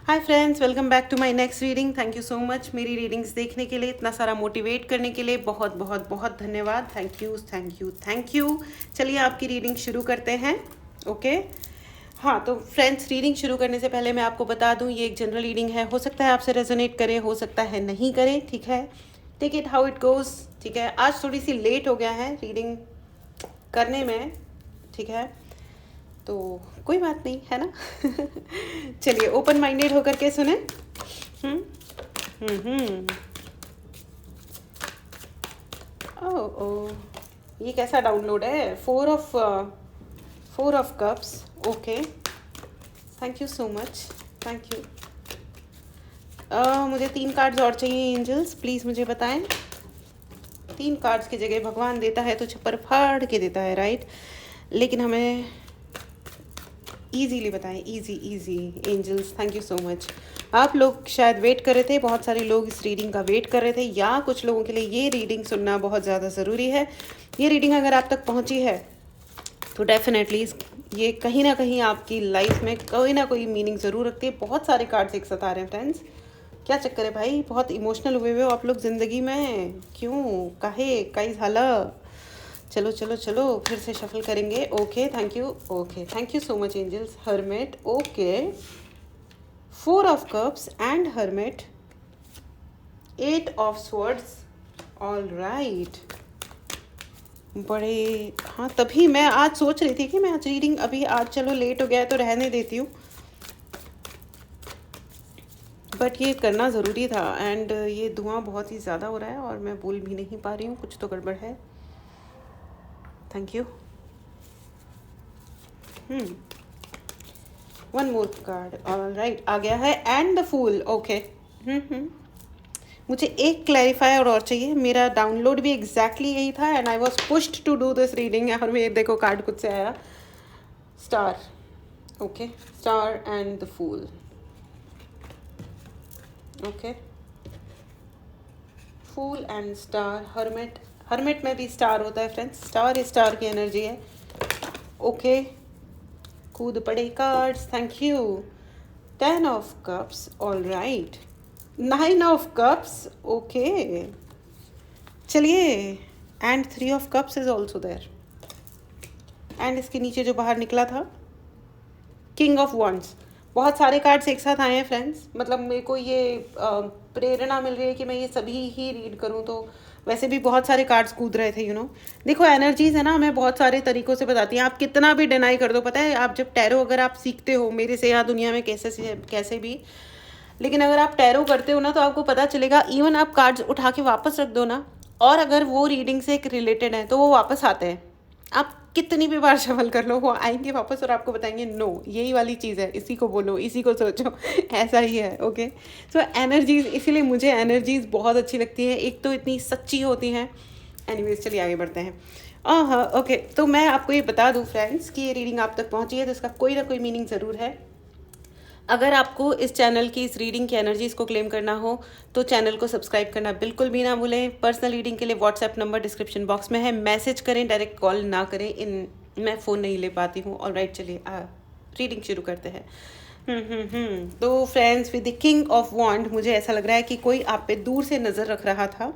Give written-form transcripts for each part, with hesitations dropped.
Hi friends, welcome back to my next reading. Thank you so much मेरी readings देखने के लिए, इतना सारा मोटिवेट करने के लिए बहुत बहुत बहुत धन्यवाद। Thank you thank you thank you. चलिए आपकी रीडिंग शुरू करते हैं। ओके हाँ, तो फ्रेंड्स रीडिंग शुरू करने से पहले मैं आपको बता दूं, ये एक जनरल रीडिंग है। हो सकता है आपसे रेजोनेट करे, हो सकता है नहीं करे, ठीक है। Take it how it goes, ठीक है। आज थोड़ी सी लेट हो गया है रीडिंग करने में, ठीक है, तो कोई बात नहीं है ना। चलिए ओपन माइंडेड होकर के सुने। हम्म हम्म। ओ ओ, ये कैसा डाउनलोड है? Four of cups. Okay, thank you so much, thank you. मुझे 3 कार्ड्स और चाहिए एंजल्स, प्लीज़ मुझे बताएं। 3 कार्ड्स की जगह भगवान देता है तो छप्पर फाड़ के देता है, राइट। लेकिन हमें ईजीली बताएं, easy easy angels, thank you so much. आप लोग शायद वेट कर रहे थे, बहुत सारे लोग इस रीडिंग का वेट कर रहे थे, या कुछ लोगों के लिए ये रीडिंग सुनना बहुत ज़्यादा ज़रूरी है। ये रीडिंग अगर आप तक पहुंची है तो डेफिनेटली ये कहीं ना कहीं आपकी लाइफ में कोई ना कोई मीनिंग ज़रूर रखती है। बहुत सारे कार्ड्स एक साथ आ रहे हैं फ्रेंड्स, क्या चक्कर है भाई? बहुत इमोशनल हुए हो आप लोग ज़िंदगी में, क्यों, काहे काई झाला? चलो चलो चलो, फिर से शफल करेंगे। Okay thank you, okay thank you so much angels. Hermit, okay, 4 of cups and hermit, 8 of swords, all right. बड़े, हाँ, तभी मैं आज सोच रही थी कि मैं आज रीडिंग अभी आज चलो लेट हो गया है तो रहने देती हूँ, बट ये करना ज़रूरी था। एंड ये धुआं बहुत ही ज़्यादा हो रहा है और मैं बोल भी नहीं पा रही हूँ, कुछ तो गड़बड़ है। Thank you. 1 more card, all right, आ गया है एंड द फूल। ओके, मुझे एक क्लैरिफायर और चाहिए। मेरा डाउनलोड भी एग्जैक्टली यही था and I was pushed to do this reading. और मैं देखो कार्ड खुद से आया, star. Okay, star and the fool. Okay, fool and star, hermit. Hermit में भी स्टार होता है फ्रेंड्स, स्टार की एनर्जी है। ओके, कूद पड़े cards, thank you. 10 of cups, all right. 9 of cups, okay. चलिए, and 3 of cups is also there. And इसके नीचे जो बाहर निकला था, किंग ऑफ वंड्स। बहुत सारे कार्ड्स एक साथ आए हैं फ्रेंड्स, मतलब मेरे को ये प्रेरणा मिल रही है कि मैं ये सभी ही रीड करूं। तो वैसे भी बहुत सारे कार्ड्स कूद रहे थे, देखो एनर्जीज है ना, मैं बहुत सारे तरीक़ों से बताती हूँ। आप कितना भी डिनाई कर दो, पता है, आप जब टैरो अगर आप सीखते हो मेरे से, या दुनिया में कैसे भी, लेकिन अगर आप टैरो करते हो ना तो आपको पता चलेगा, इवन आप कार्ड्स उठा के वापस रख दो ना, और अगर वो रीडिंग से रिलेटेड है तो वो वापस आते हैं। आप कितनी भी बार शफल कर लो, वो आएंगे वापस और आपको बताएंगे नो, यही वाली चीज़ है, इसी को बोलो, इसी को सोचो। ऐसा ही है। ओके, सो एनर्जीज, इसीलिए मुझे एनर्जीज बहुत अच्छी लगती है, एक तो इतनी सच्ची होती हैं। एनीवेज, चलिए आगे बढ़ते हैं। हाँ, ओके, तो मैं आपको ये बता दूँ फ्रेंड्स कि ये रीडिंग आप तक पहुँची है तो इसका कोई ना कोई मीनिंग ज़रूर है। अगर आपको इस चैनल की, इस रीडिंग की एनर्जीज को क्लेम करना हो तो चैनल को सब्सक्राइब करना बिल्कुल भी ना भूलें। पर्सनल रीडिंग के लिए व्हाट्सएप नंबर डिस्क्रिप्शन बॉक्स में है, मैसेज करें, डायरेक्ट कॉल ना करें, मैं फ़ोन नहीं ले पाती हूँ। ऑलराइट, चलिए रीडिंग शुरू करते हैं। तो friends, with the king of wands, मुझे ऐसा लग रहा है कि कोई आप पे दूर से नज़र रख रहा था,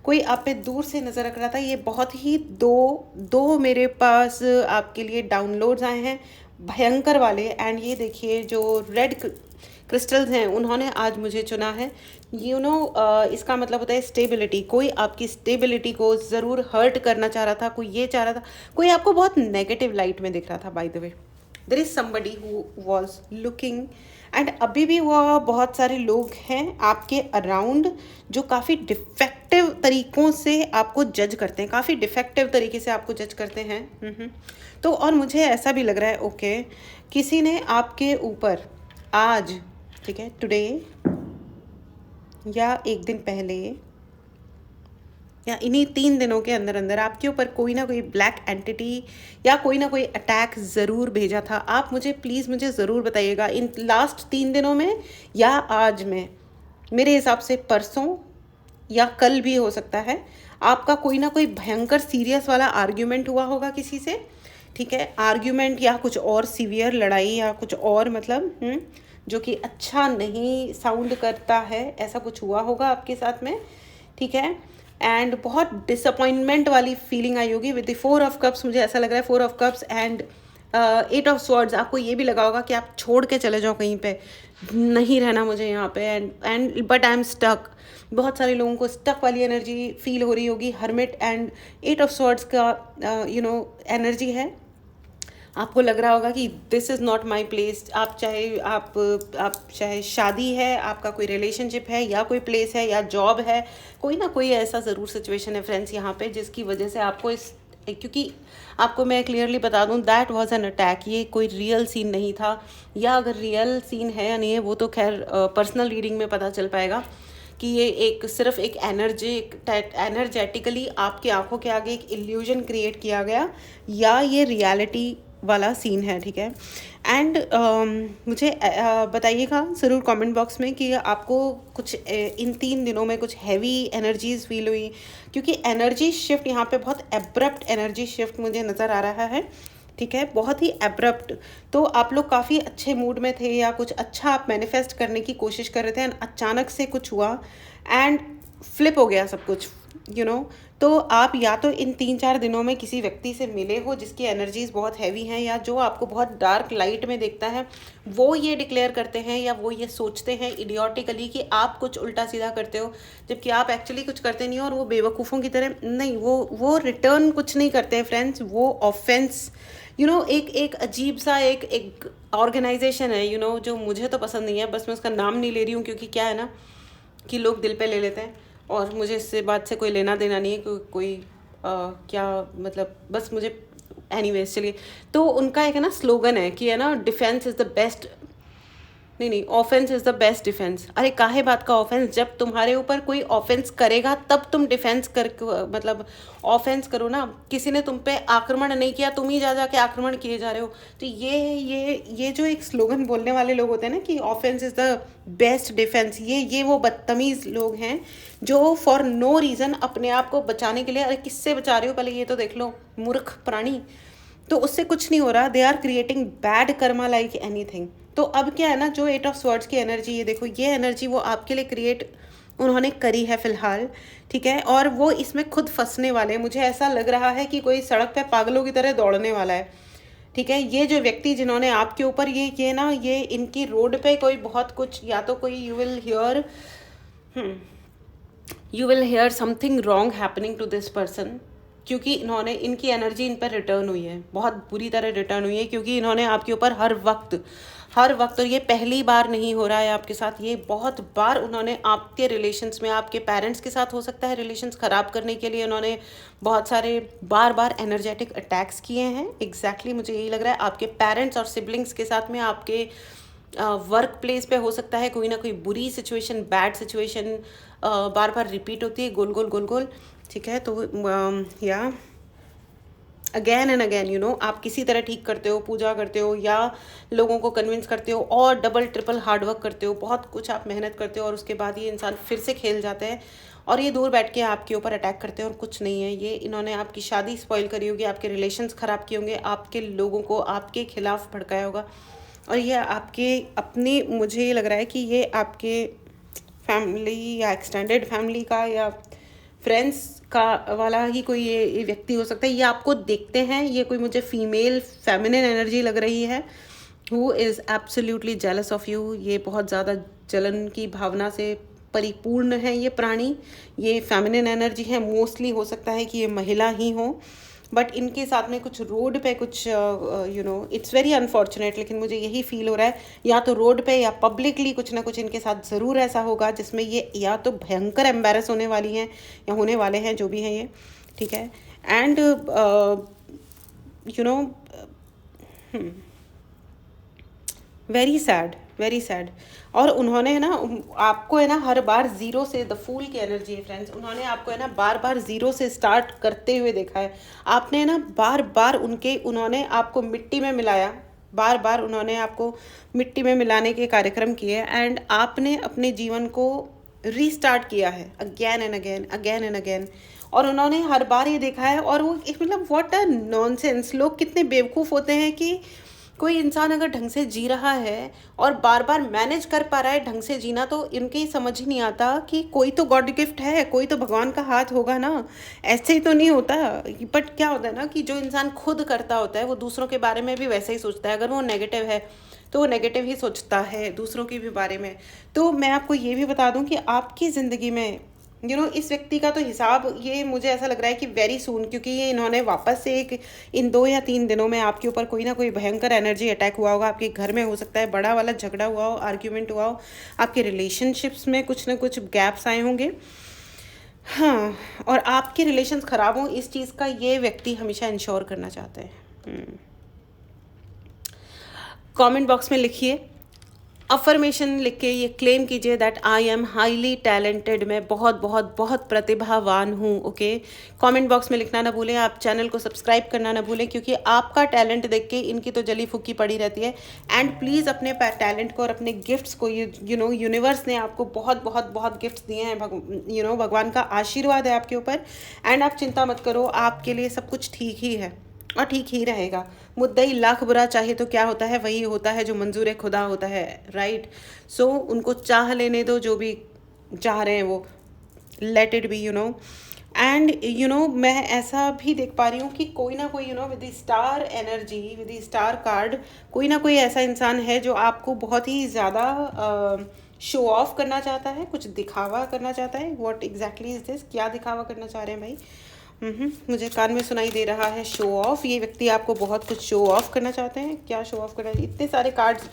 कोई आप पे दूर से नज़र रख रहा था। ये बहुत ही दो मेरे पास आपके लिए डाउनलोड्स आए हैं, भयंकर वाले। एंड ये देखिए, जो रेड क्रिस्टल्स हैं उन्होंने आज मुझे चुना है। इसका मतलब होता है स्टेबिलिटी। कोई आपकी स्टेबिलिटी को ज़रूर हर्ट करना चाह रहा था, कोई ये चाह रहा था, कोई आपको बहुत नेगेटिव लाइट में दिख रहा था। By the way, there is somebody who was looking, and अभी भी वह बहुत सारे लोग हैं आपके अराउंड जो काफ़ी डिफेक्टिव तरीक़ों से आपको जज करते हैं, काफ़ी डिफेक्टिव तरीके से आपको जज करते हैं। तो और मुझे ऐसा भी लग रहा है, ओके, किसी ने आपके ऊपर आज, ठीक है, टुडे या एक दिन पहले या इन्हीं 3 दिनों के अंदर अंदर आपके ऊपर कोई ना कोई ब्लैक एंटिटी या कोई ना कोई अटैक ज़रूर भेजा था। आप मुझे ज़रूर बताइएगा, इन लास्ट 3 दिनों में या आज में, मेरे हिसाब से परसों या कल भी हो सकता है, आपका कोई ना कोई भयंकर सीरियस वाला आर्ग्यूमेंट हुआ होगा किसी से, ठीक है, आर्ग्यूमेंट या कुछ और सीवियर लड़ाई या कुछ और, मतलब जो कि अच्छा नहीं साउंड करता है, ऐसा कुछ हुआ होगा आपके साथ में, ठीक है। एंड बहुत डिसअपॉइंटमेंट वाली फीलिंग आई होगी विद द 4 ऑफ कप्स। मुझे ऐसा लग रहा है 4 of cups and 8 of swords. आपको ये भी लगा होगा कि आप छोड़ के चले जाओ कहीं पे, नहीं रहना मुझे यहाँ पे, and but I am stuck. बहुत सारे लोगों को स्टक वाली एनर्जी फील हो रही होगी। हर्मिट एंड 8 ऑफ स्वॉर्ड्स का एनर्जी है। आपको लग रहा होगा कि this is not my place. आप चाहे शादी है, आपका कोई रिलेशनशिप है, या कोई प्लेस है, या जॉब है, कोई ना कोई ऐसा ज़रूर सिचुएशन है फ्रेंड्स यहाँ पे जिसकी वजह से आपको क्योंकि आपको मैं क्लियरली बता दूं दैट वाज एन अटैक। ये कोई रियल सीन नहीं था, या अगर रियल सीन है या नहीं है वो तो खैर पर्सनल रीडिंग में पता चल पाएगा कि ये सिर्फ एक एनर्जेटिकली आपकी आंखों के आगे एक इल्यूजन क्रिएट किया गया, या ये रियलिटी वाला सीन है, ठीक है। एंड मुझे बताइएगा ज़रूर कमेंट बॉक्स में कि आपको कुछ इन 3 दिनों में कुछ हैवी एनर्जीज फील हुई, क्योंकि एनर्जी शिफ्ट यहाँ पे बहुत एब्रप्ट एनर्जी शिफ्ट मुझे नज़र आ रहा है, ठीक है, बहुत ही एब्रप्ट। तो आप लोग काफ़ी अच्छे मूड में थे, या कुछ अच्छा आप मैनिफेस्ट करने की कोशिश कर रहे थे, एंड अचानक से कुछ हुआ एंड फ्लिप हो गया सब कुछ, तो आप या तो इन 3-4 दिनों में किसी व्यक्ति से मिले हो जिसकी एनर्जीज बहुत हैवी हैं, या जो आपको बहुत डार्क लाइट में देखता है, वो ये डिक्लेयर करते हैं या वो ये सोचते हैं इडियोटिकली कि आप कुछ उल्टा सीधा करते हो, जबकि आप एक्चुअली कुछ करते नहीं हो, और वो बेवकूफ़ों की तरह नहीं, वो रिटर्न कुछ नहीं करते हैं फ्रेंड्स, वो ऑफेंस एक अजीब सा एक ऑर्गेनाइजेशन है जो मुझे तो पसंद नहीं है। बस मैं उसका नाम नहीं ले रही हूँ, क्योंकि क्या है ना कि लोग दिल पे ले लेते हैं, और मुझे इससे बात से कोई लेना देना नहीं है कि कोई क्या मतलब, बस मुझे एनीवेज चलिए। तो उनका एक है ना स्लोगन है कि है ना, डिफेंस इज़ द बेस्ट, नहीं, offence is the best defence. अरे काहे बात का ऑफेंस? जब तुम्हारे ऊपर कोई ऑफेंस करेगा तब तुम डिफेंस कर मतलब ऑफेंस करो ना। किसी ने तुम पे आक्रमण नहीं किया, तुम ही जा के आक्रमण किए जा रहे हो। तो ये जो एक स्लोगन बोलने वाले लोग होते हैं ना कि offence is the best defence, ये वो बदतमीज़ लोग हैं जो फॉर नो रीज़न अपने आप को बचाने के लिए, अरे किससे बचा रहे हो पहले ये तो देख लो, मूर्ख प्राणी। तो उससे कुछ नहीं हो रहा, they are creating bad karma like anything. तो अब क्या है ना, जो 8 ऑफ स्वॉर्ड्स की एनर्जी, ये देखो, ये एनर्जी वो आपके लिए क्रिएट उन्होंने करी है फ़िलहाल, ठीक है, और वो इसमें खुद फंसने वाले हैं। मुझे ऐसा लग रहा है कि कोई सड़क पे पागलों की तरह दौड़ने वाला है, ठीक है। ये जो व्यक्ति जिन्होंने आपके ऊपर ये इनकी रोड पे कोई बहुत कुछ, या तो कोई you will hear something wrong happening to this person, क्योंकि इनकी एनर्जी इन पर रिटर्न हुई है, बहुत बुरी तरह रिटर्न हुई है, क्योंकि इन्होंने आपके ऊपर हर वक्त, और ये पहली बार नहीं हो रहा है आपके साथ, ये बहुत बार उन्होंने आपके रिलेशंस में, आपके पेरेंट्स के साथ हो सकता है रिलेशंस ख़राब करने के लिए उन्होंने बहुत सारे बार एनर्जेटिक अटैक्स किए हैं। एग्जैक्टली मुझे यही लग रहा है, आपके पेरेंट्स और सिबलिंग्स के साथ में, आपके वर्क प्लेस पे हो सकता है कोई ना कोई बुरी सिचुएशन, बैड सिचुएशन बार रिपीट होती है, गोल, ठीक है। तो या अगेन एंड अगेन आप किसी तरह ठीक करते हो, पूजा करते हो, या लोगों को कन्विंस करते हो, और डबल ट्रिपल हार्ड वर्क करते हो, बहुत कुछ आप मेहनत करते हो, और उसके बाद ये इंसान फिर से खेल जाते हैं और ये दूर बैठ के आपके ऊपर अटैक करते हैं, और कुछ नहीं है। ये इन्होंने आपकी शादी स्पॉइल करी होगी, आपके रिलेशंस ख़राब किए होंगे, आपके लोगों को आपके खिलाफ भड़काया होगा, और ये आपके अपने, मुझे ये लग रहा है कि ये आपके फैमिली या एक्सटेंडेड फैमिली का या फ्रेंड्स का वाला ही कोई ये व्यक्ति हो सकता है। ये आपको देखते हैं, ये कोई मुझे फीमेल फेमिनिन एनर्जी लग रही है, who is absolutely jealous of you. ये बहुत ज़्यादा जलन की भावना से परिपूर्ण है ये प्राणी, ये फेमिनिन एनर्जी है, मोस्टली हो सकता है कि ये महिला ही हो, बट इनके साथ में कुछ रोड पे कुछ इट्स वेरी अनफॉर्चुनेट, लेकिन मुझे यही फील हो रहा है या तो रोड पे या पब्लिकली कुछ ना कुछ इनके साथ ज़रूर ऐसा होगा जिसमें ये या तो भयंकर एम्बेरस होने वाली हैं या होने वाले हैं, जो भी हैं ये, ठीक है। And very sad. और उन्होंने है ना आपको है ना हर बार ज़ीरो से, द फूल की एनर्जी है फ्रेंड्स, उन्होंने आपको है ना बार ज़ीरो से स्टार्ट करते हुए देखा है। आपने ना बार उन्होंने आपको मिट्टी में मिलाया, बार उन्होंने आपको मिट्टी में मिलाने के कार्यक्रम किए, एंड आपने अपने जीवन को रीस्टार्ट किया है अगेन एंड अगेन, और उन्होंने हर बार ये देखा है। और वो मतलब व्हाट अ नॉनसेंस, लोग कितने बेवकूफ़ होते हैं कि कोई इंसान अगर ढंग से जी रहा है और बार बार मैनेज कर पा रहा है ढंग से जीना, तो इनके समझ ही नहीं आता कि कोई तो गॉड गिफ्ट है, कोई तो भगवान का हाथ होगा ना। ऐसे ही तो नहीं होता। बट क्या होता है ना कि जो इंसान खुद करता होता है वो दूसरों के बारे में भी वैसे ही सोचता है। अगर वो नेगेटिव है तो वो नेगेटिव ही सोचता है दूसरों के भी बारे में। तो मैं आपको ये भी बता दूं कि आपकी ज़िंदगी में इस व्यक्ति का तो हिसाब, ये मुझे ऐसा लग रहा है कि वेरी सून, क्योंकि ये इन्होंने वापस से एक इन 2 या 3 दिनों में आपके ऊपर कोई ना कोई भयंकर एनर्जी अटैक हुआ होगा। आपके घर में हो सकता है बड़ा वाला झगड़ा हुआ हो, आर्ग्यूमेंट हुआ हो, आपके रिलेशनशिप्स में कुछ ना कुछ गैप्स आए होंगे। हाँ, और आपके रिलेशंस ख़राब हों, इस चीज़ का ये व्यक्ति हमेशा इंश्योर करना चाहते हैं। कमेंट बॉक्स में लिखिए, अफर्मेशन लिख के ये क्लेम कीजिए that I am highly talented, मैं बहुत बहुत बहुत प्रतिभावान हूँ। ओके, कमेंट बॉक्स में लिखना ना भूलें। आप चैनल को सब्सक्राइब करना ना भूलें, क्योंकि आपका टैलेंट देख के इनकी तो जली फूकी पड़ी रहती है। एंड प्लीज़ अपने टैलेंट को और अपने गिफ्ट्स को, यूनिवर्स ने आपको बहुत बहुत बहुत गिफ्ट्स दिए हैं। भगवान का आशीर्वाद है आपके ऊपर। एंड आप चिंता मत करो, आपके लिए सब कुछ ठीक ही है और ठीक ही रहेगा। मुद्दई लाख बुरा चाहे तो क्या होता है, वही होता है जो मंजूर खुदा होता है, राइट। सो उनको चाह लेने दो, जो भी चाह रहे हैं वो, लेट इट बी, एंड मैं ऐसा भी देख पा रही हूँ कि कोई ना कोई with the star energy, with the star card, कोई ना कोई ऐसा इंसान है जो आपको बहुत ही ज़्यादा शो ऑफ करना चाहता है, कुछ दिखावा करना चाहता है। व्हाट एग्जैक्टली इज दिस, क्या दिखावा करना चाह रहे हैं भाई? मुझे कान में सुनाई दे रहा है शो ऑफ। ये व्यक्ति आपको बहुत कुछ शो ऑफ करना चाहते हैं। क्या शो ऑफ करना? इतने सारे कार्ड्स,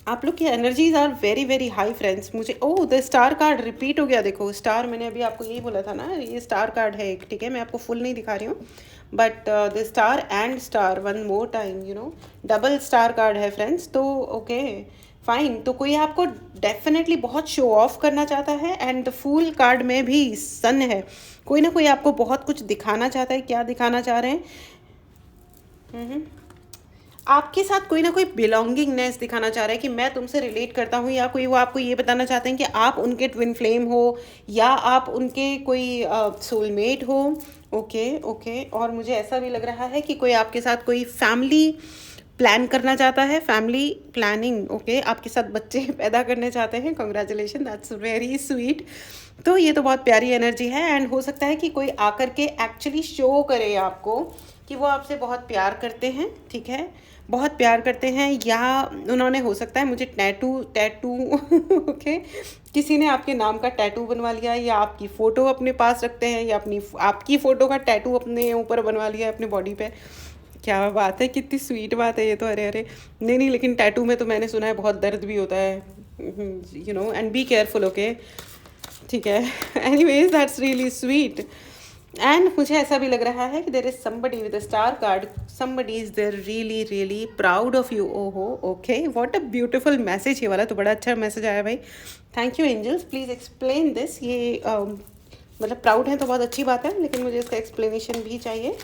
आप लोग की energies are very very high friends. मुझे द स्टार कार्ड रिपीट हो गया। देखो स्टार, मैंने अभी आपको यही बोला था ना, ये स्टार कार्ड है एक, ठीक है। मैं आपको फुल नहीं दिखा रही हूँ, but the star and star one more time, double star card है फ्रेंड्स। तो ओके फाइन, तो कोई आपको डेफिनेटली बहुत शो ऑफ करना चाहता है। एंड द फूल कार्ड में भी सन है, कोई ना कोई आपको बहुत कुछ दिखाना चाहता है। क्या दिखाना चाह रहे हैं? आपके साथ कोई ना कोई बिलोंगिंगनेस दिखाना चाह रहा है कि मैं तुमसे रिलेट करता हूँ, या कोई वो आपको ये बताना चाहते हैं कि आप उनके ट्विन फ्लेम हो, या आप उनके कोई सोलमेट हो। ओके, और मुझे ऐसा भी लग रहा है कि कोई आपके साथ कोई फैमिली प्लान करना चाहता है, फैमिली प्लानिंग। ओके, आपके साथ बच्चे पैदा करने चाहते हैं। Congratulation, that's very sweet. तो ये तो बहुत प्यारी एनर्जी है। एंड हो सकता है कि कोई आकर के एक्चुअली शो करे आपको कि वो आपसे बहुत प्यार करते हैं, ठीक है, बहुत प्यार करते हैं। या उन्होंने, हो सकता है, मुझे टैटू ओके, किसी ने आपके नाम का टैटू बनवा लिया, या आपकी फ़ोटो अपने पास रखते हैं, या आपकी फ़ोटो का टैटू अपने ऊपर बनवा लिया है, अपने बॉडी पे। क्या बात है, कितनी स्वीट बात है ये तो। अरे नहीं, लेकिन टैटू में तो मैंने सुना है बहुत दर्द भी होता है, एंड बी केयरफुल। ओके, ठीक है। Anyways, that's really sweet. And मुझे ऐसा भी लग रहा है कि there is somebody with a star card, somebody is there really really proud of you. ओहो, okay, what a beautiful message. ये वाला तो बड़ा अच्छा मैसेज आया भाई। Thank you angels, please explain this. ये मतलब प्राउड है तो बहुत अच्छी बात है, लेकिन मुझे इसका एक्सप्लेनेशन भी चाहिए।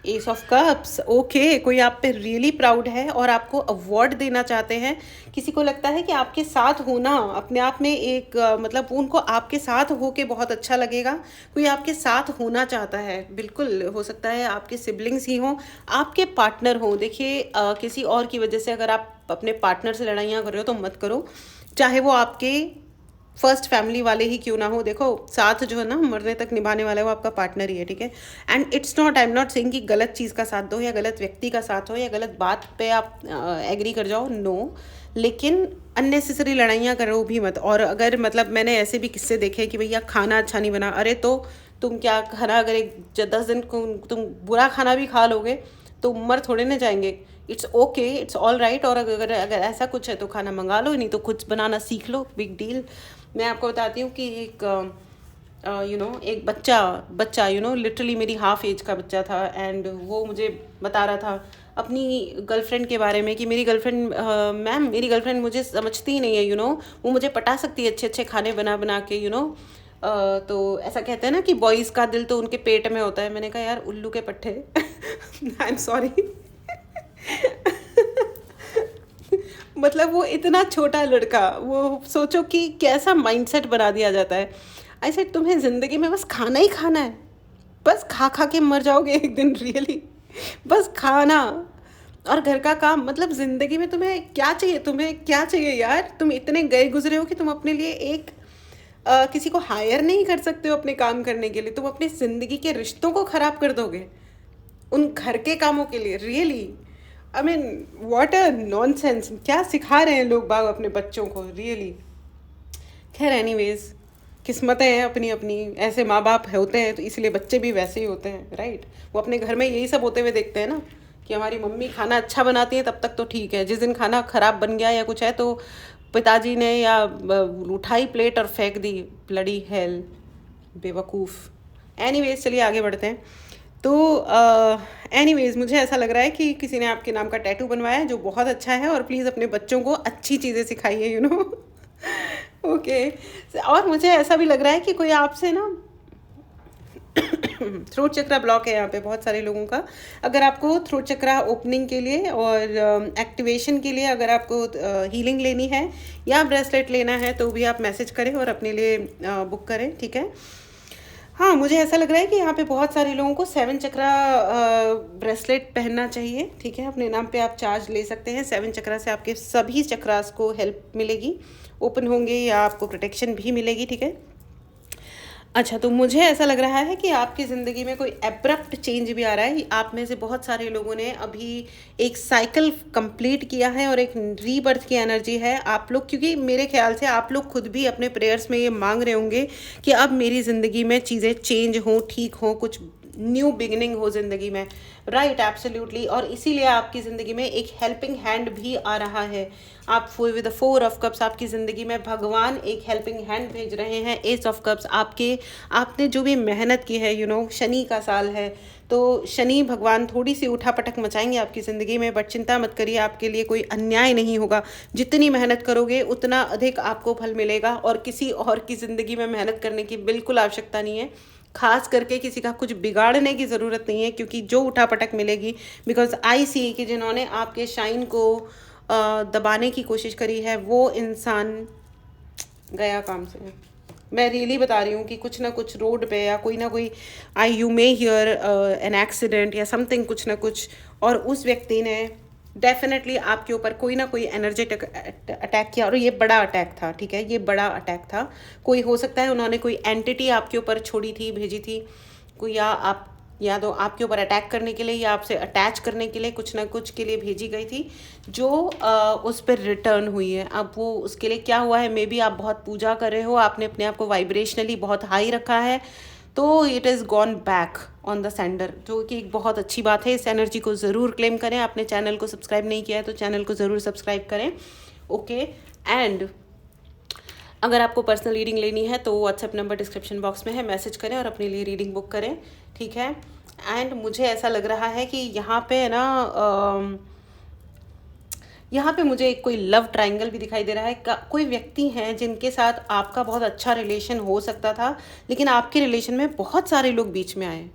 एस ऑफ कप्स, ओके, कोई आप पे रियली प्राउड है और आपको अवार्ड देना चाहते हैं। किसी को लगता है कि आपके साथ होना अपने आप में एक मतलब उनको आपके साथ हो के बहुत अच्छा लगेगा। कोई आपके साथ होना चाहता है, बिल्कुल हो सकता है आपके सिबलिंग्स ही हों, आपके पार्टनर हों। देखिए किसी और की वजह से अगर आप अपने पार्टनर से लड़ाइयाँ कर रहे हो तो मत करो, चाहे वो आपके फर्स्ट फैमिली वाले ही क्यों ना हो। देखो साथ जो है ना मरने तक निभाने वाला है वो आपका पार्टनर ही है, ठीक है। And it's not, I am not saying कि गलत चीज़ का साथ दो, या गलत व्यक्ति का साथ हो, या गलत बात पे आप एग्री कर जाओ, नो। लेकिन अननेसेसरी लड़ाइयाँ करो भी मत। और अगर मतलब मैंने ऐसे भी किस्से देखे कि भैया खाना अच्छा नहीं बना, अरे तो तुम क्या खाना, अगर 10 दिन तुम बुरा खाना भी खा लोगे तो मर थोड़े ना जाएंगे। It's okay, it's all right. और अगर ऐसा कुछ है तो खाना मंगा लो, नहीं तो खुद बनाना सीख लो, बिग डील। मैं आपको बताती हूँ कि एक एक बच्चा लिटरली मेरी हाफ एज का बच्चा था। एंड वो मुझे बता रहा था अपनी गर्लफ्रेंड के बारे में कि मेरी गर्लफ्रेंड, मैम मेरी गर्लफ्रेंड मुझे समझती ही नहीं है, वो मुझे पटा सकती है अच्छे अच्छे खाने बना बना के, तो ऐसा कहते हैं ना कि बॉयज़ का दिल तो उनके पेट में होता है। मैंने कहा यार उल्लू के पट्टे, आई एम सॉरी। मतलब वो इतना छोटा लड़का, वो सोचो कि कैसा माइंडसेट बना दिया जाता है। आई सेड तुम्हें ज़िंदगी में बस खाना ही खाना है, बस खा खा के मर जाओगे एक दिन, रियली। बस खाना और घर का काम, मतलब ज़िंदगी में तुम्हें क्या चाहिए? तुम्हें क्या चाहिए यार? तुम इतने गए गुजरे हो कि तुम अपने लिए एक किसी को हायर नहीं कर सकते हो अपने काम करने के लिए। तुम अपनी ज़िंदगी के रिश्तों को ख़राब कर दोगे उन घर के कामों के लिए। Really, I mean what a nonsense. क्या सिखा रहे हैं लोग बाग अपने बच्चों को, रियली। खैर एनीवेज, किस्मतें हैं अपनी अपनी। ऐसे माँ बाप होते हैं तो इसलिए बच्चे भी वैसे ही होते हैं, राइट। वो अपने घर में यही सब होते हुए देखते हैं ना कि हमारी मम्मी खाना अच्छा बनाती है, तब तक तो ठीक है। जिस दिन खाना खराब बन गया या कुछ है तो पिताजी ने या उठाई प्लेट और फेंक दी, ब्लडी हेल, बेवकूफ़। एनीवेज, चलिए आगे बढ़ते हैं। तो एनीवेज, मुझे ऐसा लग रहा है कि किसी ने आपके नाम का टैटू बनवाया है जो बहुत अच्छा है, और प्लीज़ अपने बच्चों को अच्छी चीज़ें सिखाइए, यू नो। ओके। और मुझे ऐसा भी लग रहा है कि कोई आपसे ना थ्रोट चक्रा ब्लॉक है यहाँ पे बहुत सारे लोगों का। अगर आपको थ्रोट चक्रा ओपनिंग के लिए और एक्टिवेशन के लिए अगर आपको हीलिंग लेनी है या ब्रेसलेट लेना है तो भी आप मैसेज करें और अपने लिए बुक करें, ठीक है। हाँ, मुझे ऐसा लग रहा है कि यहाँ पे बहुत सारे लोगों को 7 चक्रा ब्रेसलेट पहनना चाहिए, ठीक है। अपने नाम पे आप चार्ज ले सकते हैं। 7 चक्रा से आपके सभी चक्रास को हेल्प मिलेगी, ओपन होंगे या आपको प्रोटेक्शन भी मिलेगी, ठीक है। अच्छा, तो मुझे ऐसा लग रहा है कि आपकी ज़िंदगी में कोई एब्रप्ट चेंज भी आ रहा है। आप में से बहुत सारे लोगों ने अभी एक साइकिल कंप्लीट किया है और एक रीबर्थ की एनर्जी है आप लोग, क्योंकि मेरे ख्याल से आप लोग खुद भी अपने प्रेयर्स में ये मांग रहे होंगे कि अब मेरी ज़िंदगी में चीज़ें चेंज हों, ठीक हों, कुछ न्यू बिगिनिंग हो ज़िंदगी में, राइट। एब्सोल्युटली। और इसीलिए आपकी ज़िंदगी में एक हेल्पिंग हैंड भी आ रहा है। आप विद द 4 ऑफ कप्स, आपकी ज़िंदगी में भगवान एक हेल्पिंग हैंड भेज रहे हैं। एस ऑफ कप्स, आपने जो भी मेहनत की है, यू नो, शनि का साल है तो शनि भगवान थोड़ी सी उठापटक मचाएंगे आपकी ज़िंदगी में, बट चिंता मत करिए, आपके लिए कोई अन्याय नहीं होगा। जितनी मेहनत करोगे उतना अधिक आपको फल मिलेगा, और किसी और की ज़िंदगी में मेहनत करने की बिल्कुल आवश्यकता नहीं है। खास करके किसी का कुछ बिगाड़ने की ज़रूरत नहीं है, क्योंकि जो उठापटक मिलेगी, बिकॉज आई सी कि जिन्होंने आपके शाइन को दबाने की कोशिश करी है वो इंसान गया काम से। मैं रियली बता रही हूँ कि कुछ ना कुछ रोड पे या कोई ना कोई, I you may hear an accident या समथिंग, कुछ ना कुछ, और उस व्यक्ति ने डेफिनेटली आपके ऊपर कोई ना कोई एनर्जेटिक अटैक किया, और ये बड़ा अटैक था, ठीक है। ये बड़ा अटैक था। कोई हो सकता है उन्होंने कोई एंटिटी आपके ऊपर छोड़ी थी, भेजी थी कोई, या तो आपके ऊपर अटैक करने के लिए या आपसे अटैच करने के लिए, कुछ ना कुछ के लिए भेजी गई थी, जो उस पर रिटर्न हुई है। अब वो उसके लिए क्या हुआ है, मे बी आप बहुत पूजा कर रहे हो, आपने अपने आप को वाइब्रेशनली बहुत हाई रखा है, तो it is gone back on the sender, जो कि एक बहुत अच्छी बात है। इस एनर्जी को ज़रूर क्लेम करें। आपने चैनल को सब्सक्राइब नहीं किया है तो चैनल को ज़रूर सब्सक्राइब करें, ओके। एंड अगर आपको पर्सनल रीडिंग लेनी है तो व्हाट्सएप नंबर डिस्क्रिप्शन बॉक्स में है, मैसेज करें और अपने लिए रीडिंग बुक करें, ठीक है। एंड मुझे ऐसा लग रहा है कि यहाँ पे है ना, यहाँ पे मुझे एक कोई लव ट्रायंगल भी दिखाई दे रहा है। कोई व्यक्ति हैं जिनके साथ आपका बहुत अच्छा रिलेशन हो सकता था, लेकिन आपके रिलेशन में बहुत सारे लोग बीच में आए।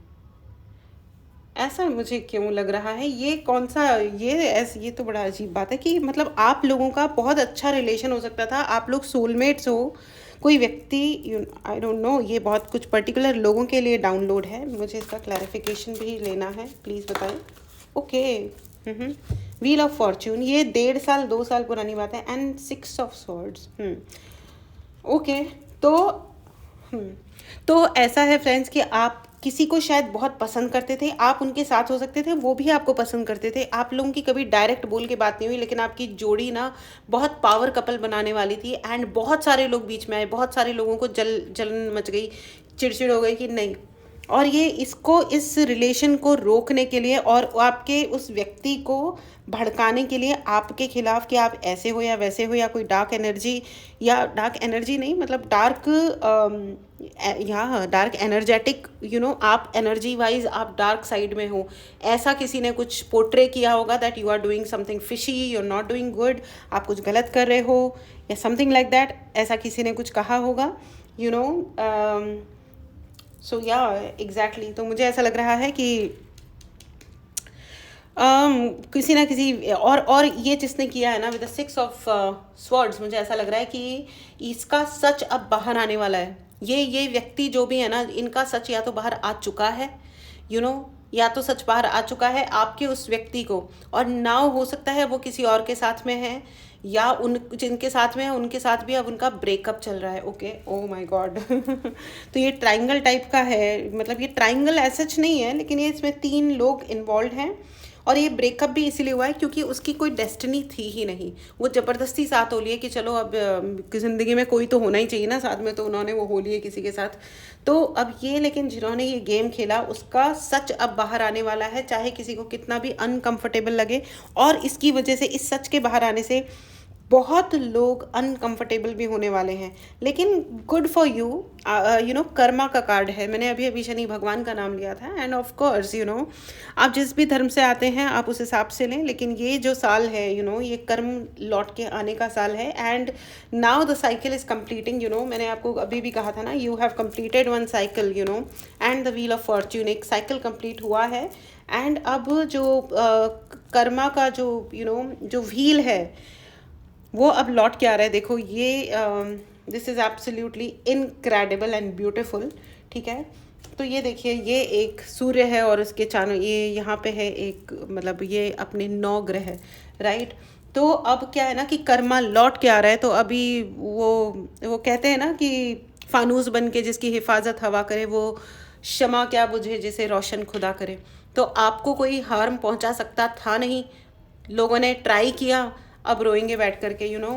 ऐसा मुझे क्यों लग रहा है, ये कौन सा, ये तो बड़ा अजीब बात है कि मतलब आप लोगों का बहुत अच्छा रिलेशन हो सकता था, आप लोग सोलमेट्स हो। कोई व्यक्ति, आई डोंट नो, ये बहुत कुछ पर्टिकुलर लोगों के लिए डाउनलोड है, मुझे इसका क्लैरिफिकेशन भी लेना है, प्लीज़ बताएं, ओके। व्हील ऑफ फॉर्च्यून, ये 1.5 साल 2 साल पुरानी बात है। And 6 of swords, okay. तो तो ऐसा है फ्रेंड्स कि आप किसी को शायद बहुत पसंद करते थे, आप उनके साथ हो सकते थे, वो भी आपको पसंद करते थे। आप लोगों की कभी डायरेक्ट बोल के बात नहीं हुई, लेकिन आपकी जोड़ी ना बहुत पावर कपल बनाने वाली थी। एंड बहुत सारे लोग बीच में आए, बहुत सारे लोगों को जलन मच गई, चिड़चिड़ हो गई कि नहीं। और ये इस रिलेशन को रोकने के लिए और आपके उस व्यक्ति को भड़काने के लिए आपके खिलाफ कि आप ऐसे हो या वैसे हो, या कोई डार्क एनर्जी, या डार्क एनर्जी नहीं, मतलब डार्क एनर्जेटिक, यू नो, आप एनर्जी वाइज आप डार्क साइड में हो, ऐसा किसी ने कुछ पोर्ट्रे किया होगा that you are doing something fishy, you are not doing good, आप कुछ गलत कर रहे हो या समथिंग लाइक दैट, ऐसा किसी ने कुछ कहा होगा, यू नो। सो या एग्जैक्टली, तो मुझे ऐसा लग रहा है कि किसी ना किसी, और ये जिसने किया है ना विद द 6 ऑफ स्वॉर्ड्स, मुझे ऐसा लग रहा है कि इसका सच अब बाहर आने वाला है। ये व्यक्ति जो भी है ना, इनका सच या तो बाहर आ चुका है, यू नो, या तो सच बाहर आ चुका है आपके उस व्यक्ति को, और नाउ हो सकता है वो किसी और के साथ में है, या उन जिनके साथ में है उनके साथ भी अब उनका ब्रेकअप चल रहा है। Okay, oh my God. तो ये ट्राइंगल टाइप का है, मतलब ये ट्राइंगल ऐसा नहीं है, लेकिन ये इसमें 3 लोग इन्वॉल्व हैं। और ये ब्रेकअप भी इसीलिए हुआ है क्योंकि उसकी कोई डेस्टिनी थी ही नहीं, वो ज़बरदस्ती साथ हो लिए कि चलो अब ज़िंदगी में कोई तो होना ही चाहिए ना साथ में, तो उन्होंने वो हो लिए किसी के साथ। तो अब ये, लेकिन जिन्होंने ये गेम खेला उसका सच अब बाहर आने वाला है, चाहे किसी को कितना भी अनकंफर्टेबल लगे। और इसकी वजह से, इस सच के बाहर आने से बहुत लोग अनकंफर्टेबल भी होने वाले हैं, लेकिन good for you. You know, Karma का कार्ड है, मैंने अभी अभी शनि भगवान का नाम लिया था। End of course you know, आप जिस भी धर्म से आते हैं आप उस हिसाब से लें, लेकिन ये जो साल है यू नो, ये कर्म लौट के आने का साल है। And now the cycle is completing, you know, मैंने आपको अभी भी कहा था ना, you have completed one cycle you know, and the wheel of Fortune, एक साइकिल कंप्लीट हुआ है। एंड अब जो कर्मा का जो यू नो जो व्हील है वो अब लौट के आ रहा है। देखो ये this is absolutely incredible and beautiful, ठीक है। तो ये देखिए, ये एक सूर्य है और उसके चारों ये यहाँ पे है एक, मतलब ये अपने 9 ग्रह है, राइट। तो अब क्या है ना कि कर्मा लौट के आ रहा है, तो अभी वो कहते हैं ना कि फानूस बन के जिसकी हिफाजत हवा करे, वो शमा क्या बुझे जिसे रोशन खुदा करे। तो आपको कोई हार्म पहुंचा सकता था नहीं, लोगों ने ट्राई किया, अब रोएंगे बैठ करके यू नो।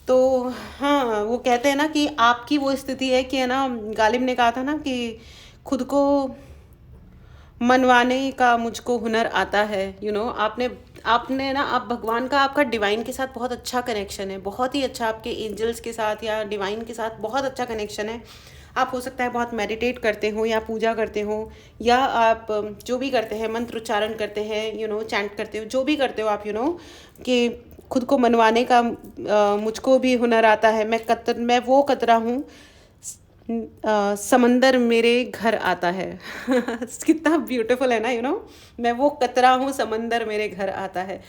तो हाँ, वो कहते हैं ना कि आपकी वो स्थिति है कि है ना, गालिब ने कहा था ना कि खुद को मनवाने का मुझको हुनर आता है यू नो। आपने आपने ना, आप भगवान का, आपका डिवाइन के साथ बहुत अच्छा कनेक्शन है, बहुत ही अच्छा, आपके एंजल्स के साथ या डिवाइन के साथ बहुत अच्छा कनेक्शन है। आप हो सकता है बहुत मेडिटेट करते हो या पूजा करते हो, या आप जो भी करते हैं, मंत्र उच्चारण करते हैं यू नो, चैंट करते हो, जो भी करते हो आप यू नो, कि खुद को मनवाने का मुझको भी हुनर आता है। मैं वो कतरा हूँ, समंदर मेरे घर आता है। कितना ब्यूटीफुल है ना यू नो, मैं वो कतरा हूँ, समंदर मेरे घर आता है।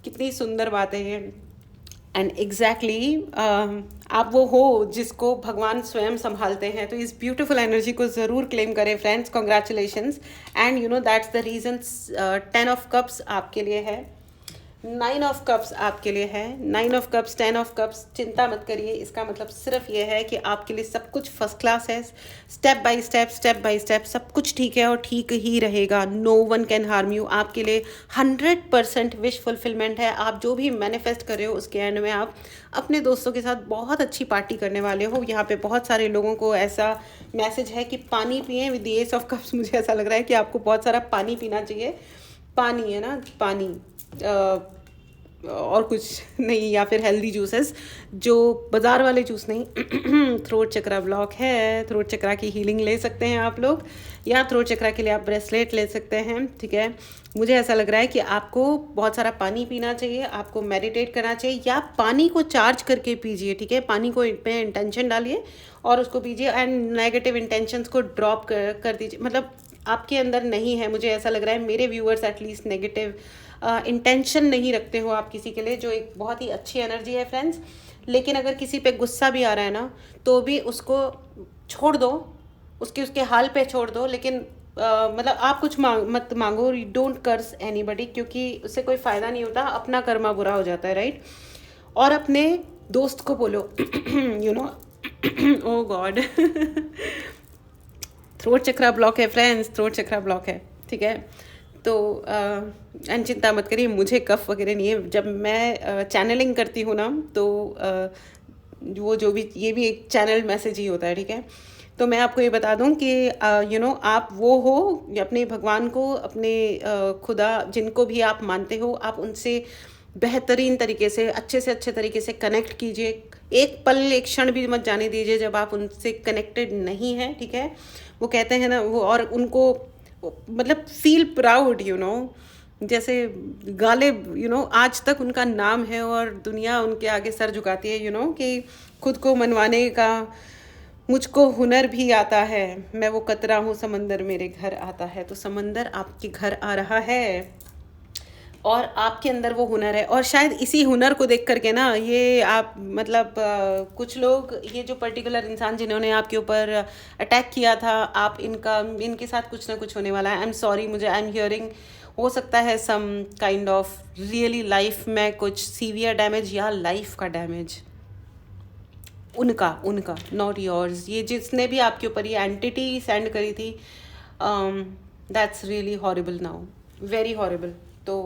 कितनी सुंदर बात है ये। एंड एग्जैक्टली आप वो हो जिसको भगवान स्वयं संभालते हैं, तो इस ब्यूटीफुल एनर्जी को ज़रूर क्लेम करें friends. Congratulations. And you know that's the reason 10 of cups आपके लिए है, 9 ऑफ कप्स आपके लिए है, 9 ऑफ कप्स, 10 ऑफ कप्स। चिंता मत करिए, इसका मतलब सिर्फ ये है कि आपके लिए सब कुछ फर्स्ट क्लास है। स्टेप बाय स्टेप सब कुछ ठीक है और ठीक ही रहेगा। No one can harm you. आपके लिए 100% विश फुलफिलमेंट है। आप जो भी मैनिफेस्ट कर रहे हो उसके एंड में आप अपने दोस्तों के साथ बहुत अच्छी पार्टी करने वाले हो। यहाँ पे बहुत सारे लोगों को ऐसा मैसेज है कि पानी पिए with the S of cups. मुझे ऐसा लग रहा है कि आपको बहुत सारा पानी पीना चाहिए। पानी है ना, पानी, और कुछ नहीं, या फिर हेल्दी जूसेस, जो बाज़ार वाले जूस नहीं। थ्रोट चक्रा ब्लॉक है, थ्रोट चक्रा की हीलिंग ले सकते हैं आप लोग, या थ्रोट चक्रा के लिए आप ब्रेसलेट ले सकते हैं, ठीक है। मुझे ऐसा लग रहा है कि आपको बहुत सारा पानी पीना चाहिए, आपको मेडिटेट करना चाहिए, या पानी को चार्ज करके पीजिए, ठीक है। पानी को पे इंटेंशन डालिए और उसको पीजिए, एंड नेगेटिव इंटेंशंस को ड्रॉप कर दीजिए। मतलब आपके अंदर नहीं है, मुझे ऐसा लग रहा है, मेरे व्यूअर्स एटलीस्ट नेगेटिव इंटेंशन नहीं रखते हो आप किसी के लिए, जो एक बहुत ही अच्छी एनर्जी है फ्रेंड्स। लेकिन अगर किसी पे गुस्सा भी आ रहा है ना, तो भी उसको छोड़ दो, उसके हाल पे छोड़ दो। लेकिन मतलब आप कुछ मत मांगो, डोंट कर्स एनीबडी, क्योंकि उससे कोई फ़ायदा नहीं होता, अपना कर्मा बुरा हो जाता है, राइट। और अपने दोस्त को बोलो you know, oh god. Throat chakra block है फ्रेंड्स, थ्रोट चक्रा ब्लॉक है, ठीक है। तो एंड चिंता मत करिए, मुझे कफ वगैरह नहीं है। जब मैं चैनलिंग करती हूँ ना, तो वो जो भी, ये भी एक चैनल मैसेज ही होता है, ठीक है। तो मैं आपको ये बता दूं कि यू नो, आप वो हो, अपने भगवान को, अपने खुदा, जिनको भी आप मानते हो, आप उनसे बेहतरीन तरीके से अच्छे तरीके से कनेक्ट कीजिए। एक पल, एक क्षण भी मत जाने दीजिए जब आप उनसे कनेक्टेड नहीं हैं, ठीक है। वो कहते हैं ना वो, और उनको मतलब फील प्राउड यू नो, जैसे गालिब यू नो, आज तक उनका नाम है और दुनिया उनके आगे सर झुकाती है यू नो, कि खुद को मनवाने का मुझको हुनर भी आता है। मैं वो कतरा हूँ, समंदर मेरे घर आता है। तो समंदर आपके घर आ रहा है। और आपके अंदर वो हुनर है, और शायद इसी हुनर को देख करके ना ये आप मतलब कुछ लोग, ये जो पर्टिकुलर इंसान जिन्होंने आपके ऊपर अटैक किया था, आप इनके साथ कुछ ना कुछ होने वाला है। आई एम सॉरी, मुझे आई एम हियरिंग हो सकता है some kind of really life में कुछ सीवियर डैमेज या लाइफ का डैमेज उनका उनका नॉट योर्स। ये जिसने भी आपके ऊपर ये एंटिटी सेंड करी थी, that's really horrible now, very horrible. तो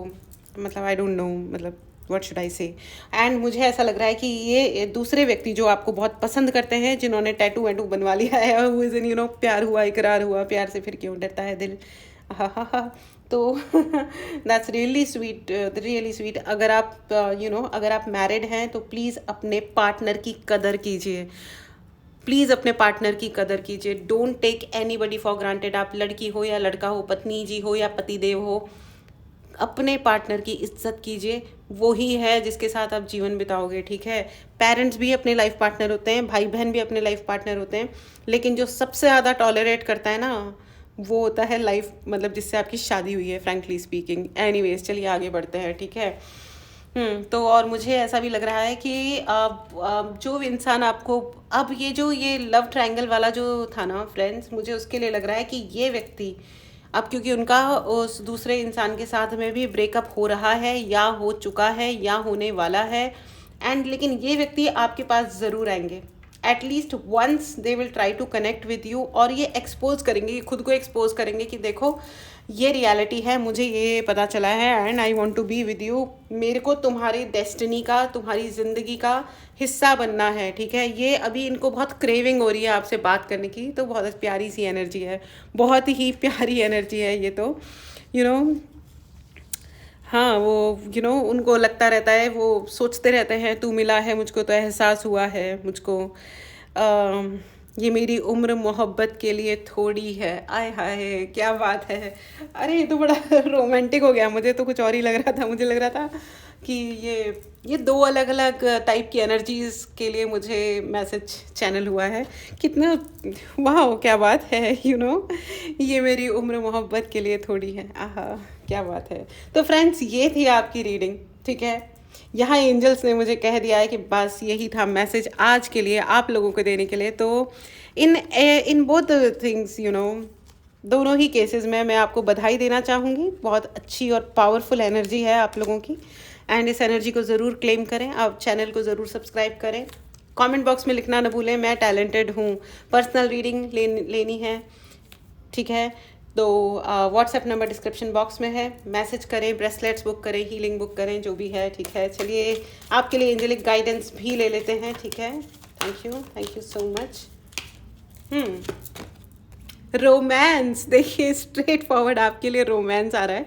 मतलब आई डोंट नो, मतलब व्हाट शुड आई से। एंड मुझे ऐसा लग रहा है कि ये दूसरे व्यक्ति जो आपको बहुत पसंद करते हैं, जिन्होंने टैटू वैटू बनवा लिया है, वो इज इन यू नो प्यार हुआ, इकरार हुआ, प्यार से फिर क्यों डरता है दिल, हा। तो that's really sweet, really sweet. अगर आप अगर आप मैरिड हैं तो प्लीज़ अपने पार्टनर की कदर कीजिए, प्लीज़ अपने पार्टनर की कदर कीजिए। Don't take anybody for granted. आप लड़की हो या लड़का हो, पत्नी जी हो या पतिदेव हो, अपने पार्टनर की इज्जत कीजिए। वो ही है जिसके साथ आप जीवन बिताओगे, ठीक है। पेरेंट्स भी अपने लाइफ पार्टनर होते हैं, भाई बहन भी अपने लाइफ पार्टनर होते हैं, लेकिन जो सबसे ज़्यादा टॉलरेट करता है ना, वो होता है लाइफ, मतलब जिससे आपकी शादी हुई है, फ्रैंकली स्पीकिंग। एनीवेज, चलिए आगे बढ़ते हैं, ठीक है। तो और मुझे ऐसा भी लग रहा है कि अब जो इंसान आपको, अब ये लव ट्रायंगल वाला जो था ना फ्रेंड्स, मुझे उसके लिए लग रहा है कि ये व्यक्ति अब, क्योंकि उनका उस दूसरे इंसान के साथ में भी ब्रेकअप हो रहा है या हो चुका है या होने वाला है, एंड लेकिन ये व्यक्ति आपके पास ज़रूर आएंगे। At least once they will try to connect with you, और ये एक्सपोज करेंगे, खुद को एक्सपोज करेंगे कि देखो ये रियलिटी है, मुझे ये पता चला है, and I want to be with you. मेरे को तुम्हारी डेस्टिनी का, तुम्हारी ज़िंदगी का हिस्सा बनना है, ठीक है। ये अभी इनको बहुत क्रेविंग हो रही है आपसे बात करने की, तो बहुत प्यारी सी एनर्जी है, बहुत ही प्यारी एनर्जी है ये तो, यू नो। हाँ, वो उनको लगता रहता है, वो सोचते रहते हैं, तू मिला है मुझको तो एहसास हुआ है मुझको, ये मेरी उम्र मोहब्बत के लिए थोड़ी है। आय हाय, क्या बात है। अरे ये तो बड़ा रोमांटिक हो गया, मुझे तो कुछ और ही लग रहा था। मुझे लग रहा था कि ये दो अलग अलग टाइप की एनर्जीज के लिए मुझे मैसेज चैनल हुआ है। कितना वाह, क्या बात है, ये मेरी उम्र मोहब्बत के लिए थोड़ी है। आहा, क्या बात है। तो फ्रेंड्स, ये थी आपकी रीडिंग, ठीक है। यहाँ एंजल्स ने मुझे कह दिया है कि बस यही था मैसेज आज के लिए आप लोगों को देने के लिए। तो इन बोथ थिंग्स, दोनों ही केसेस में मैं आपको बधाई देना चाहूँगी। बहुत अच्छी और पावरफुल एनर्जी है आप लोगों की, एंड इस एनर्जी को ज़रूर क्लेम करें। आप चैनल को ज़रूर सब्सक्राइब करें। कमेंट बॉक्स में लिखना न भूलें, मैं टैलेंटेड हूँ। पर्सनल रीडिंग लेनी है, ठीक है, तो व्हाट्सएप नंबर डिस्क्रिप्शन बॉक्स में है, मैसेज करें, ब्रेसलेट्स बुक करें, हीलिंग बुक करें, जो भी है, ठीक है। चलिए आपके लिए एंजेलिक गाइडेंस भी ले लेते हैं, ठीक है। Thank you so much. Romance, देखिए स्ट्रेट फॉरवर्ड आपके लिए रोमांस आ रहा है।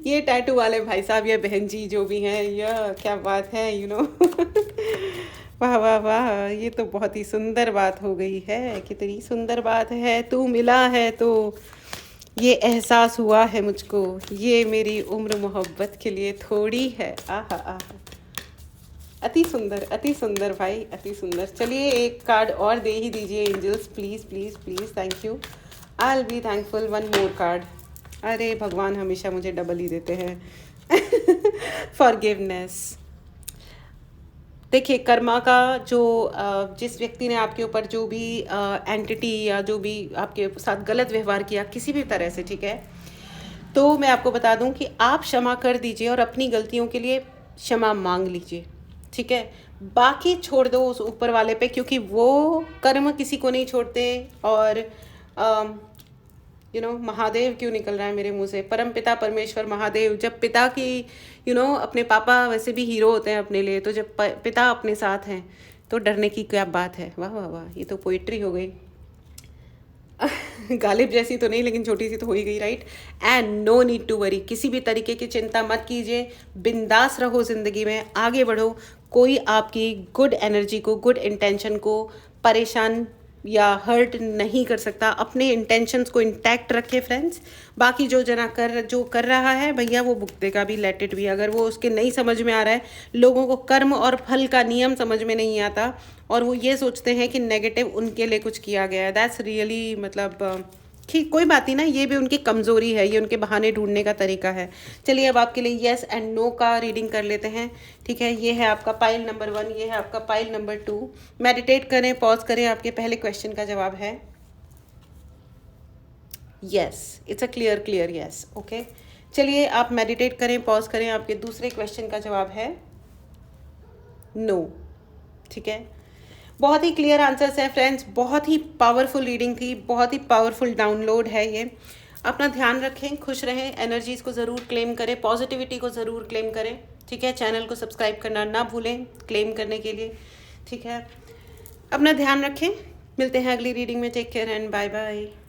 ये टैटू वाले भाई साहब या बहन जी जो भी हैं, यह क्या बात है, वाह वाह वाह, ये तो बहुत ही सुंदर बात हो गई है। कितनी सुंदर बात है। तू मिला है तो ये एहसास हुआ है मुझको, ये मेरी उम्र मोहब्बत के लिए थोड़ी है। आहा आहा, अति सुंदर भाई, अति सुंदर। चलिए एक कार्ड और दे ही दीजिए angels, please please please, thank you. I will be thankful. One more card. अरे भगवान हमेशा मुझे डबल ही देते हैं। फॉरगिवनेस। देखिए, कर्मा का जो जिस व्यक्ति ने आपके ऊपर जो भी एंटिटी या जो भी आपके साथ गलत व्यवहार किया किसी भी तरह से, ठीक है, तो मैं आपको बता दूं कि आप क्षमा कर दीजिए और अपनी गलतियों के लिए क्षमा मांग लीजिए, ठीक है। बाकी छोड़ दो उस ऊपर वाले पे, क्योंकि वो कर्म किसी को नहीं छोड़ते। और महादेव क्यों निकल रहा है मेरे मुंह से, परम पिता परमेश्वर महादेव। जब पिता की अपने पापा वैसे भी हीरो होते हैं अपने लिए, तो जब पिता अपने साथ हैं तो डरने की क्या बात है। वाह वाह वाह, ये तो पोइट्री हो गई। गालिब जैसी तो नहीं, लेकिन छोटी सी तो हो ही गई, right. And no need to worry, किसी भी तरीके की चिंता मत कीजिए, बिंदास रहो, ज़िंदगी में आगे बढ़ो। कोई आपकी गुड एनर्जी को, गुड इंटेंशन को परेशान या हर्ट नहीं कर सकता। अपने इंटेंशंस को इंटैक्ट रखे फ्रेंड्स। बाकी जो कर रहा है भैया, वो भुगतेगा भी, लेट इट भी। अगर वो उसके नहीं समझ में आ रहा है, लोगों को कर्म और फल का नियम समझ में नहीं आता, और वो ये सोचते हैं कि नेगेटिव उनके लिए कुछ किया गया है। दैट्स रियली मतलब ठीक, कोई बात नहीं ना, ये भी उनकी कमज़ोरी है, ये उनके बहाने ढूंढने का तरीका है। चलिए अब आपके लिए येस एंड नो का रीडिंग कर लेते हैं। ठीक है, ये है आपका पाइल नंबर 1, ये है आपका पाइल नंबर 2। मेडिटेट करें, पॉज करें, आपके पहले क्वेश्चन का जवाब है yes, it's a clear yes. Okay, चलिए आप मेडिटेट करें, पॉज करें, आपके दूसरे क्वेश्चन का जवाब है नो। ठीक है, बहुत ही क्लियर आंसर्स हैं फ्रेंड्स, बहुत ही पावरफुल रीडिंग थी, बहुत ही पावरफुल डाउनलोड है ये। अपना ध्यान रखें, खुश रहें, एनर्जीज़ को ज़रूर क्लेम करें, पॉजिटिविटी को ज़रूर क्लेम करें। ठीक है, चैनल को सब्सक्राइब करना ना भूलें क्लेम करने के लिए। ठीक है, अपना ध्यान रखें, मिलते हैं अगली रीडिंग में। Take care and bye bye.